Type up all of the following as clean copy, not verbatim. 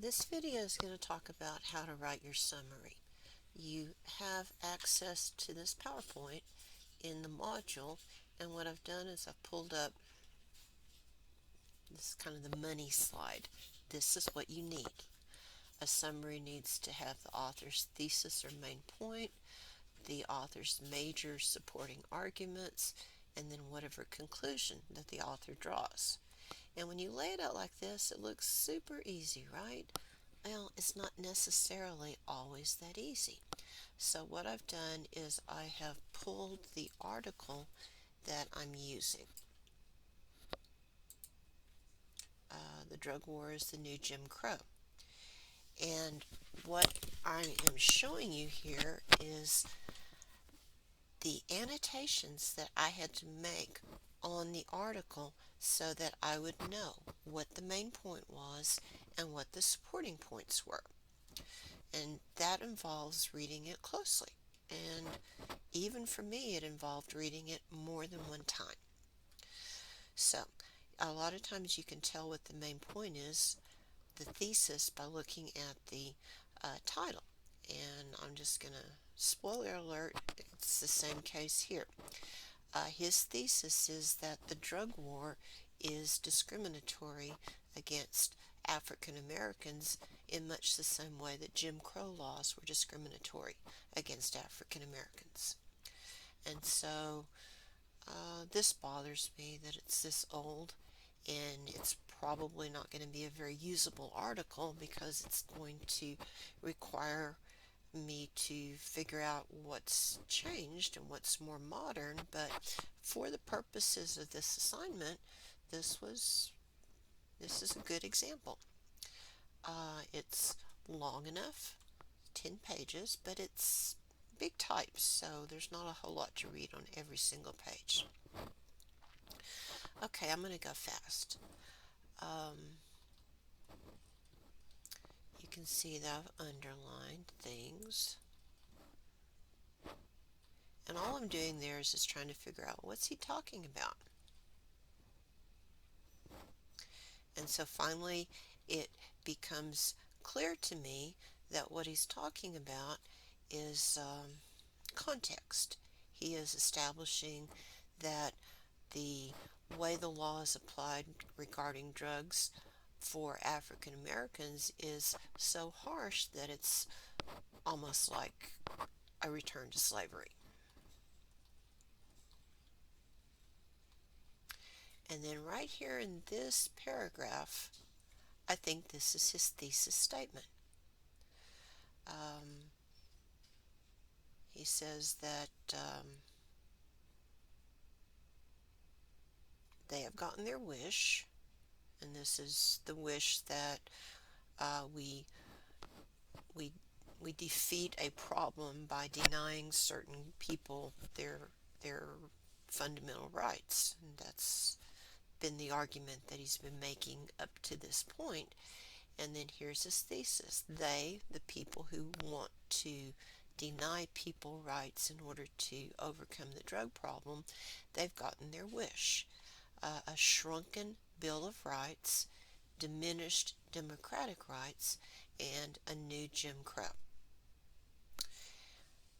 This video is going to talk about how to write your summary. You have access to this PowerPoint in the module, and what I've done is I've pulled up this kind of the money slide. This is what you need. A summary needs to have the author's thesis or main point, the author's major supporting arguments, and then whatever conclusion that the author draws. And when you lay it out like this, it looks super easy, right? Well, it's not necessarily always that easy. So what I've done is I have pulled the article that I'm using. The Drug War is the New Jim Crow. And what I am showing you here is the annotations that I had to make on the article so that I would know what the main point was and what the supporting points were. And that involves reading it closely. And even for me, it involved reading it more than one time. So, a lot of times you can tell what the main point is, the thesis, by looking at the title. And I'm just going to, spoiler alert, it's the same case here. His thesis is that the drug war is discriminatory against African Americans in much the same way that Jim Crow laws were discriminatory against African Americans. And so this bothers me that it's this old, and it's probably not going to be a very usable article because it's going to require me to figure out what's changed and what's more modern. But for the purposes of this assignment, this is a good example. It's long enough, 10 pages, but it's big type, so there's not a whole lot to read on every single page. Okay, I'm going to go fast. You can see that I've underlined things. And all I'm doing there is just trying to figure out what's he talking about. And so finally it becomes clear to me that what he's talking about is context. He is establishing that the way the law is applied regarding drugs for African Americans is so harsh that it's almost like a return to slavery. And then right here in this paragraph, I think this is his thesis statement. He says that they have gotten their wish, and this is the wish that we defeat a problem by denying certain people their fundamental rights. And that's been the argument that he's been making up to this point. And then here's his thesis. They, the people who want to deny people rights in order to overcome the drug problem, they've gotten their wish. A shrunken Bill of Rights, diminished democratic rights, and a new Jim Crow.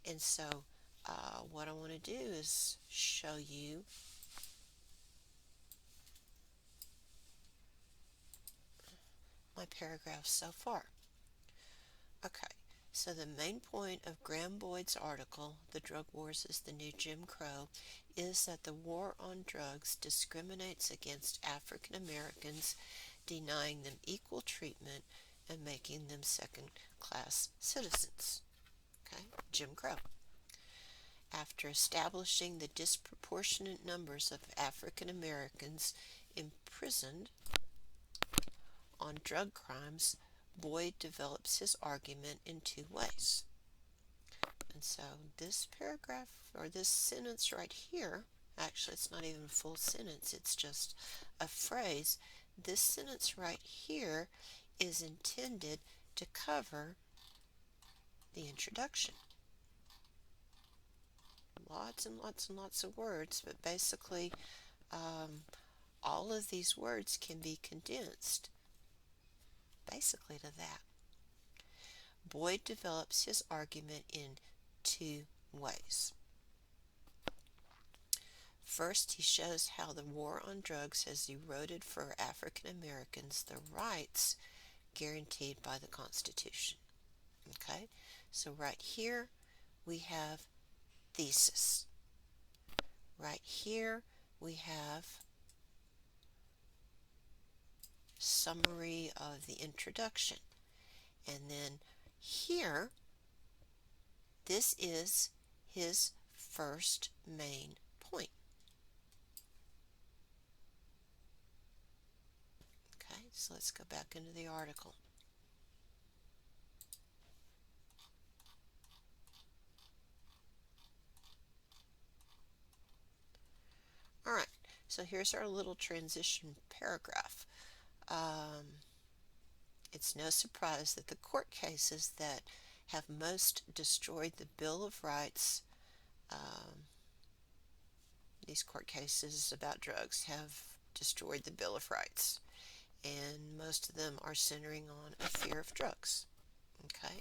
And so what I want to do is show you my paragraphs so far. Okay, so the main point of Graham Boyd's article, The Drug Wars is the New Jim Crow, is that the war on drugs discriminates against African Americans, denying them equal treatment and making them second-class citizens. Okay, Jim Crow. After establishing the disproportionate numbers of African Americans imprisoned on drug crimes, Boyd develops his argument in two ways. And so this paragraph, or this sentence right here, actually it's not even a full sentence, it's just a phrase. This sentence right here is intended to cover the introduction. Lots and lots and lots of words, but basically all of these words can be condensed basically to that. Boyd develops his argument in two ways. First, he shows how the war on drugs has eroded for African Americans the rights guaranteed by the Constitution. Okay, so right here we have thesis. Right here we have summary of the introduction. And then here, this is his first main point. Okay, so let's go back into the article. All right, so here's our little transition paragraph. It's no surprise that the court cases that have most destroyed the Bill of Rights, these court cases about drugs have destroyed the Bill of Rights, and most of them are centering on a fear of drugs. Okay,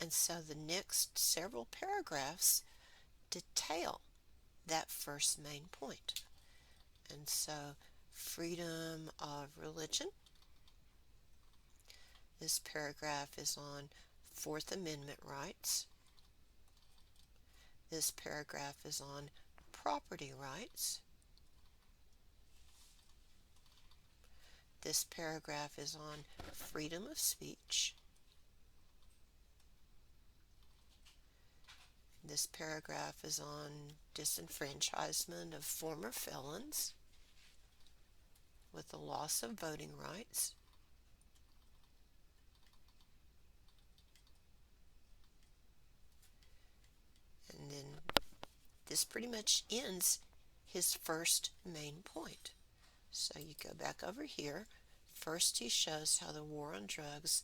and so the next several paragraphs detail that first main point. And so, freedom of religion. This paragraph is on Fourth Amendment rights. This paragraph is on property rights. This paragraph is on freedom of speech. This paragraph is on disenfranchisement of former felons with the loss of voting rights. And then this pretty much ends his first main point. So you go back over here. First, he shows how the war on drugs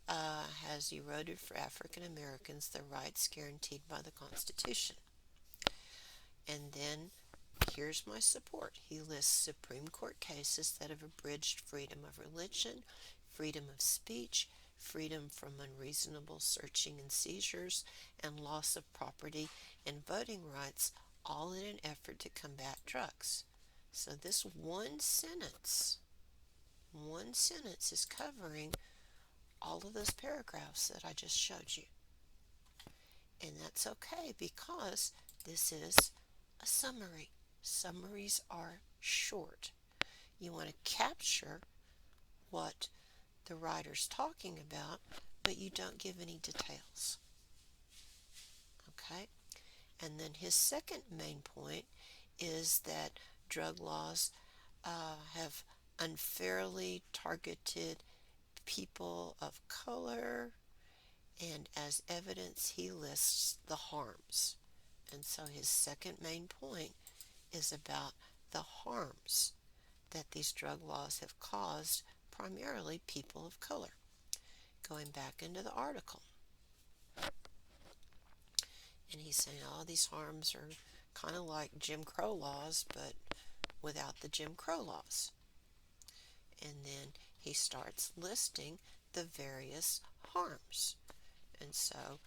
has eroded for African Americans the rights guaranteed by the Constitution. And then here's my support. He lists Supreme Court cases that have abridged freedom of religion, freedom of speech, freedom from unreasonable searching and seizures, and loss of property and voting rights, all in an effort to combat drugs. So this one sentence is covering all of those paragraphs that I just showed you. And that's okay because this is a summary. Summaries are short. You want to capture what the writer's talking about, but you don't give any details. Okay? And then his second main point is that drug laws have unfairly targeted people of color, and as evidence he lists the harms. And so his second main point is about the harms that these drug laws have caused primarily people of color. Going back into the article, and he's saying all these harms are kind of like Jim Crow laws, but without the Jim Crow laws. And then he starts listing the various harms. And so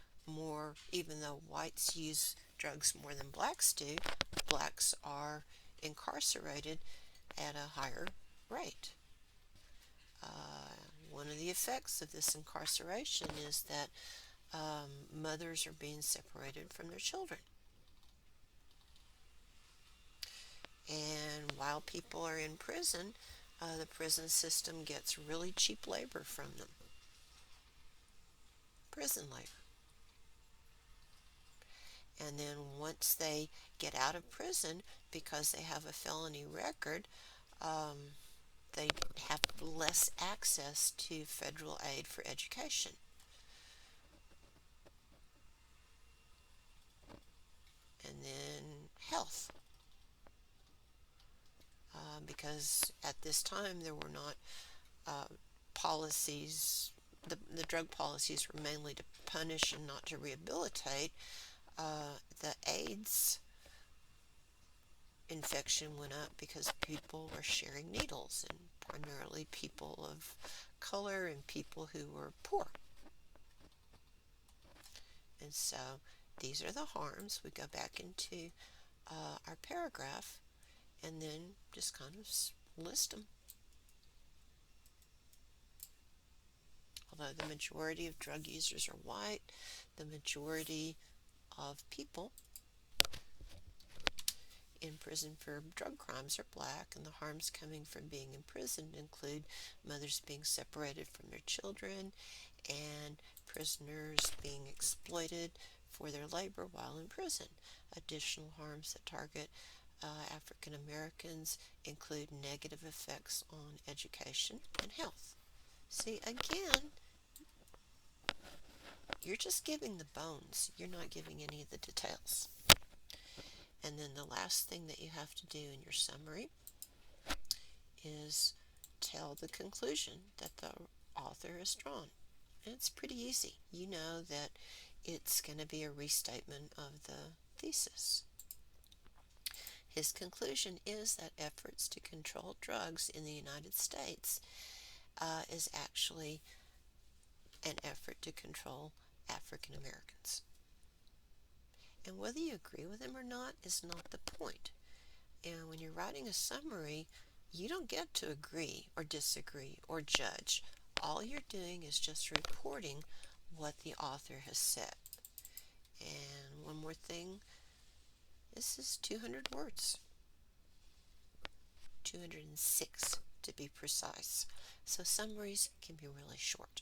even though whites use drugs more than blacks do, blacks are incarcerated at a higher rate. One of the effects of this incarceration is that mothers are being separated from their children. And while people are in prison, the prison system gets really cheap labor from them. Prison labor. And then once they get out of prison, because they have a felony record, they have less access to federal aid for education. And then health. Because at this time there were not policies, the drug policies were mainly to punish and not to rehabilitate. The AIDS infection went up because people were sharing needles, and primarily people of color and people who were poor. And so these are the harms. We go back into our paragraph and then just kind of list them. Although the majority of drug users are white, the majority of people in prison for drug crimes are black, and the harms coming from being imprisoned include mothers being separated from their children and prisoners being exploited for their labor while in prison. Additional harms that target African Americans include negative effects on education and health. See, again, you're just giving the bones. You're not giving any of the details. And then the last thing that you have to do in your summary is tell the conclusion that the author has drawn. And it's pretty easy. You know that it's going to be a restatement of the thesis. His conclusion is that efforts to control drugs in the United States is actually an effort to control African Americans. And whether you agree with him or not is not the point. And when you're writing a summary, you don't get to agree or disagree or judge. All you're doing is just reporting what the author has said. And one more thing, this is 200 words. 206 to be precise. So summaries can be really short.